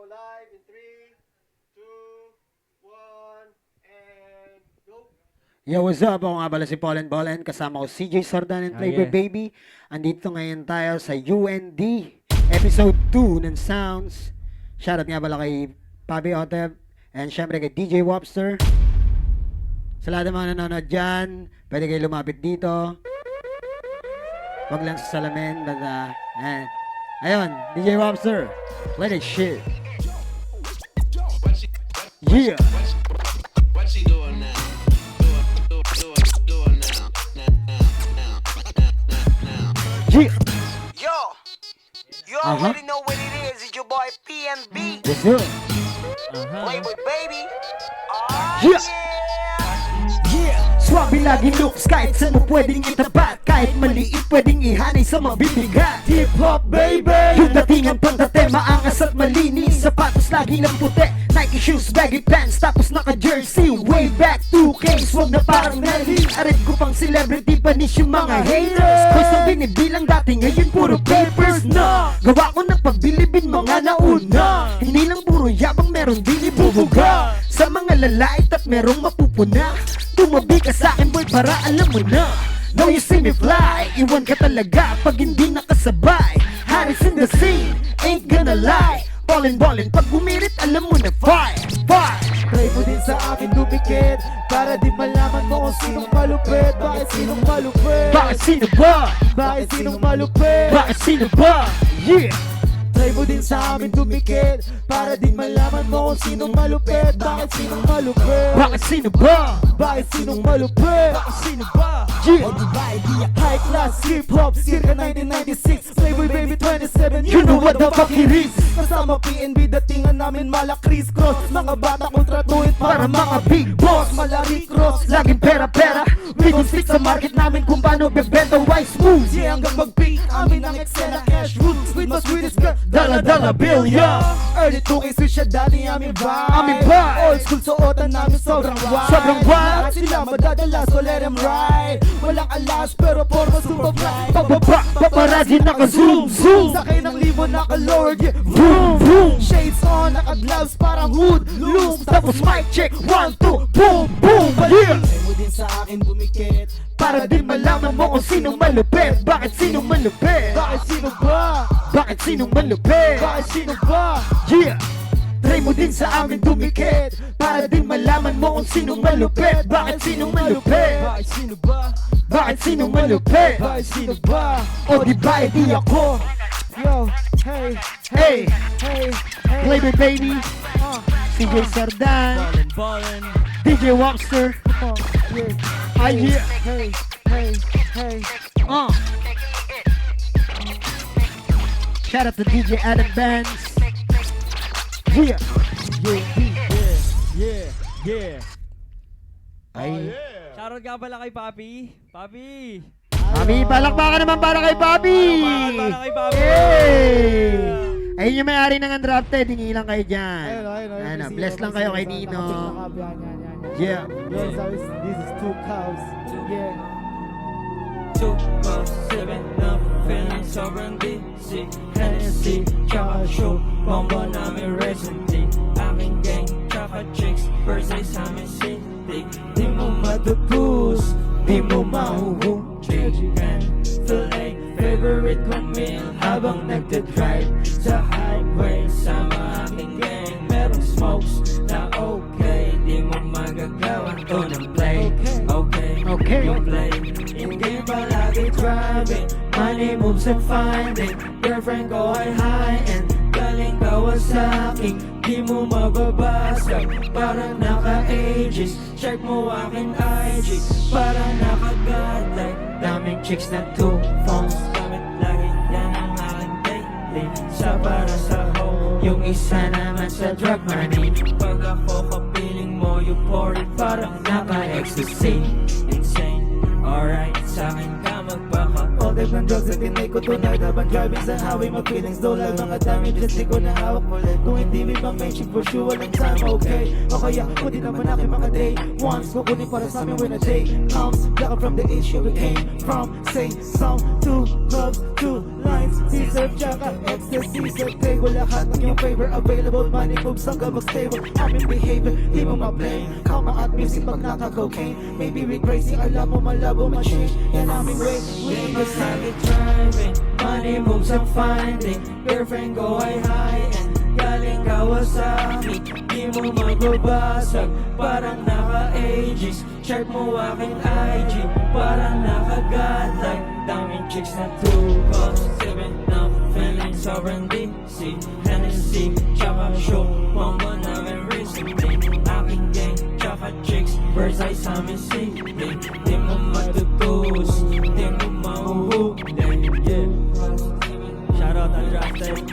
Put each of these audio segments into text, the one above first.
live in 3, 2, 1, and go. Yo, what's up? Ako nga pala si Ballin, kasama ko CJ Sordan and Playboi Baby. Andito ngayon tayo sa UND Episode 2 ng Sounds. Shoutout nga pala kay Papi Oteb and syempre kay DJ Wobster. Sa lahat ng mga nanonood dyan, pwede kayo lumapit dito. Wag lang sa salamin, basta, ayun, DJ Wobster, play that shit. Yeah! What she doing now? Doing now. Yeah! Yo, you already know what it is. It's your boy PNB, Yes, sir. Playboi Baby. Yeah. Yeah. Swabe lagi looks, kahit saan mo pwedeng itapat. Kahit maliit pwedeng ihanay sa mabibigat. Hip-hop baby, yung datingan pangdate, maangas at malinis. Sapatos lagi ng puti, Nike shoes, baggy pants, tapos naka-jersey. Way back 2K, swag na parang Nelly. Arid ko pang celebrity, panis yung mga haters. Quiz ang binibilang dati, ngayon puro papers na. Gawa ko na pagbilibin mga nauna. Hindi lang puro yabang, meron din ibubuga. Sa mga lalait at merong mapupuna. Tumabi ka sa'kin boy para alam mo na. Now you see me fly, iwan ka talaga pag hindi nakasabay. Harris in the scene, ain't gonna lie. Ballin, pag gumirit alam mo na fire. Try mo din sa akin dumikit para di malaman mo kung sinong malupit. Bakit sinong malupit? Bakit sino ba? Bakit sinong malupit? Bakit sino ba? Yeah! Try mo din sa amin dumikit para di malaman mo kung sinong malupit. Bakit sinong malupit? Bakit sino ba? Bakit sinong malupit? Bakit sino ba? Yeah! High class hip-hop, circa 1996. Playboi Baby 27, You know what the fuck it is. Kasama PNB, datingan namin mala criss-cross. Mga bata kontratuhin para mga big boss. Malari cross, Laging pera-pera. We gon' stick sa market namin kung paano bebenta wise moves. yeah, hanggang mag-peak amin ang eksena. Cash roots with my sweetest girl, Dala-dala bill, yeah! early 2K switch siya dati aming vibe. Aming vibe. Old school suotan namin sobrang wild. Sobrang wild. Lahat sila madadala so let them ride. Walang alas pero porma super fly. Pababa, paparazzi naka-zoom, zoom. Sakay ng libo naka-lower, yeah. Vroom, vroom. Shades on, naka-gloves parang hood looms. Tapos mic check, 1, 2, boom, boom, yeah! Try mo din sa akin dumikit Para din malaman mo kung sinong malupit. Bakit sinong malupit? Bakit sino ba? Bakit sinong malupit? Bakit sino ba? Yeah! Try mo din sa amin dumikit para din malaman mo kung sinong malupit. Bakit sinong malupit? Bakit sino ba? Bakit sinong malupit? Bakit sino ba? O di ba di ako? Yo, hey, Hey! hey, hey. Playboi Baby, CJ Sordan, Ballin, DJ Wobster. yeah. Ah, yeah! Hey, hey, hey. Shout out to DJ Adam Bands. Yeah! Yeah. Ay. Shoutout nga pala kay Papi. Papi! Papi, palakpakan naman para kay Papi! Para kay Papi! Hey! Ayun yung may-ari ng Undrafted, hingi lang kayo dyan. Ayun. Bless lang kayo kay Nino. Yeah. This is 2 cows. Yeah. 207 up, feeling sobrang dizzy. Hennessy, tsaka show, bomba namin recently. Aming gang, tsaka chicks, birthday sa amin city. Di mo matupus, di mo mahuhuli. Chicken fillet, favorite kong meal habang nagdadrive sa highway. Sama aming gang, merong smokes na okay. Di mo magagawa to ng play. Okay, you play. Hindi palagi driving, money moves and finding. Girlfriend ko ay high-end, galing Kawasaki. Di mo mababasag, parang naka-ages. Check mo aking IG, parang naka-godlike. Daming chicks na 2 phones, gamit lagi yan ang aking daily. Sa para sa hoe, yung isa naman sa drug money. Pag ako kapiling mo, you pour it, parang naka-ecstasy. Insane, alright, sa'kin ka magpaka. All type ng drugs na tinay ko tonight habang driving sa highway. My feelings low like mga damages, di ko na hawak ulit. Kung hindi may pang mention for sure, walang time, okay. O kaya, kung di naman aking mga day ones, kukunin para sa amin when a day comes. Black from the issue we came from. Say some to love to Nights, C-Surf, tsaka ecstasy sa table. Lahat ng iyong favor available. Money moves hanggang mag-stable. Aming behavior, di mo ma-blame. Kama at music pag naka-cocaine. Maybe we crazy, alam mo malabo ma-change. Yan aming way, we Cause I get driving, money moves I'm finding. Girlfriend go high and galing Kawasaki. Di mo magbabasag, parang naka-ages. Check mo aking IG, parang naka-godlike. Daming chicks na 2 cups, 7 now. Feeling sobrang dizzy, Hennessy, tsaka show. Mambo namin recently. Aking gang, tsaka chicks, birds eye sa amin singling. Di mo matutus, di mo mahuhuli. Yeah. Shoutout Undrafted,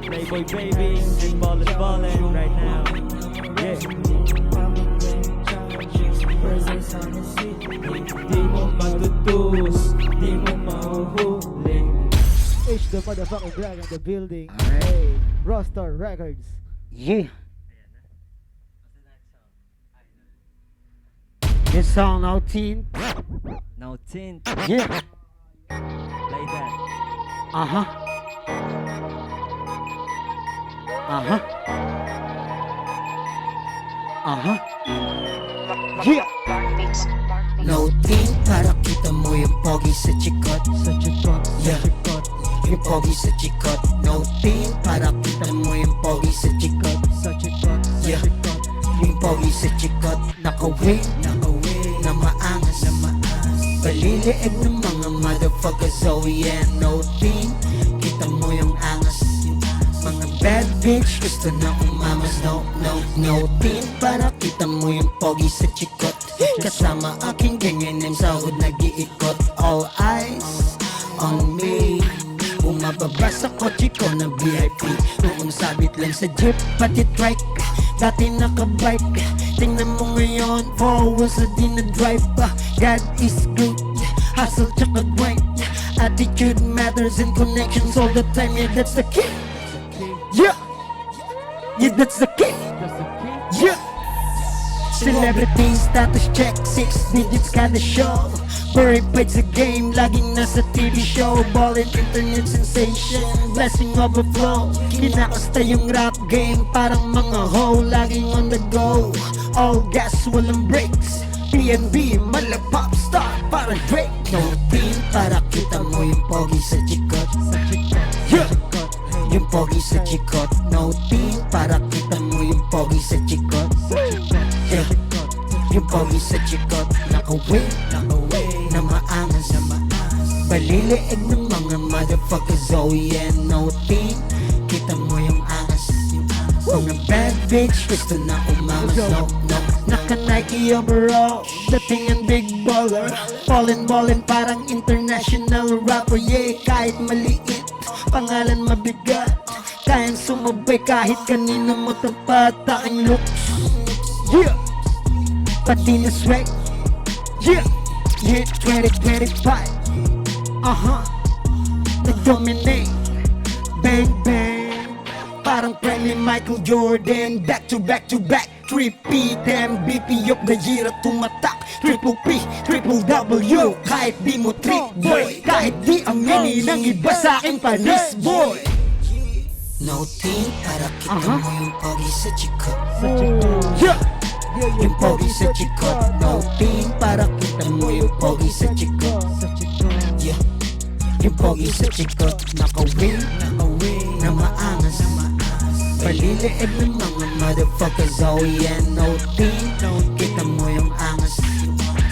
Playboi baby, and Ballin right now. Yeah. Di mo matutus, di mo mahuhuli. H the motherfucking drag in the building. Alright. Hey, Roster Records. Yeah. This song now teen. No tint, Yeah. play that. Uh-huh. Uh-huh. Uh-huh. Yeah. No team, para kita mo yung pogi sa chikot. Yeah. Yung pogi sa chikot. No team, para kita mo yung pogi sa chikot. Yeah. Yung pogi sa chikot. Nakawin, na maangas. Baliliig ng mga motherfuckers. Oh yeah, no team, kita mo yung angas. Mga bad bitch, gusto na umamas. No team, para kita mo yung pogi sa chikot. Kasama aking ganyan ng sahod nag-iikot. All eyes on me. Bumababa sa kotse ko na VIP. Noong sabit lang sa jeep, pati trike. Dati nakabike. Tingnan mo ngayon, 4 wheels na di na-drive pa. God is good, hustle tsaka grind. Attitude matters and connections all the time. Yeah, that's the key. Yeah, yeah, that's the key. Yeah. Celebrity status check, 6 digits kinda show. Verified sa game, laging nasa TV show. Ballin, internet sensation, blessing overflow. Kinakasta yung rap game, parang mga hoe. Laging on the go, all gas, walang brakes. PNB, mala pop star, parang Drake. No team, para kita mo yung pogi sa chikot. Yeah. Yung pogi sa chikot. No team, para kita mo yung pogi sa chikot. Yeah. Yung pogi sa chikot. Nakawin, na maangas. Baliliig ng mga motherfuckers. Oh yeah, no team, kita mo yung angas. Mga bad bitch, gusto na umamas. No, naka-Nike overall, dating ang big baller. Ballin, parang international rapper. Yeah, kahit maliit, pangalan mabigat. Kayang sumabay kahit kanino matapat. Aking looks, yeah, pati na swag. Yeah, yeah, 2025. Nag-dominate, bang bang. Parang friendly Michael Jordan. Back to back, 3P, MVP of the year at tumatak. Triple P, triple W. Kahit di mo trip boy, kahit di aminin ng iba sa'kin panis boy. No team, para kita mo yung pogi sa chikot. Yeah, yung pogi sa chikot. No team, para kita mo yung pogi sa chikot. Yeah, yung pogi sa chikot. Nakawin, na maangas. Paliliig ng mga motherfuckers. Oh yeah, no team, kita mo yung angas.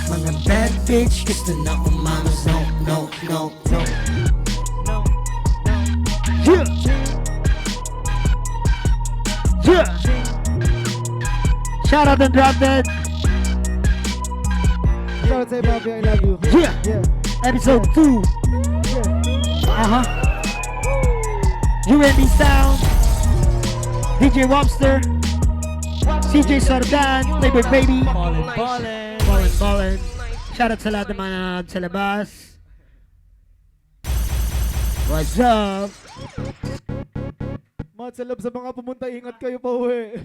Mga bad bitch, gusto na umangas. No. Yeah. Yeah. Shout out Undrafted. Shout out to Bobby, I love you. Yeah. Yeah. Episode 2. Yeah. UND Sounds. DJ Wobster. CJ Sordan. Playboi baby. Ballin. Shout out sa lahat ng mga nanonood sa labas. What's up? Mat, sa loob sa mga pumunta, ingat kayo pa uwi.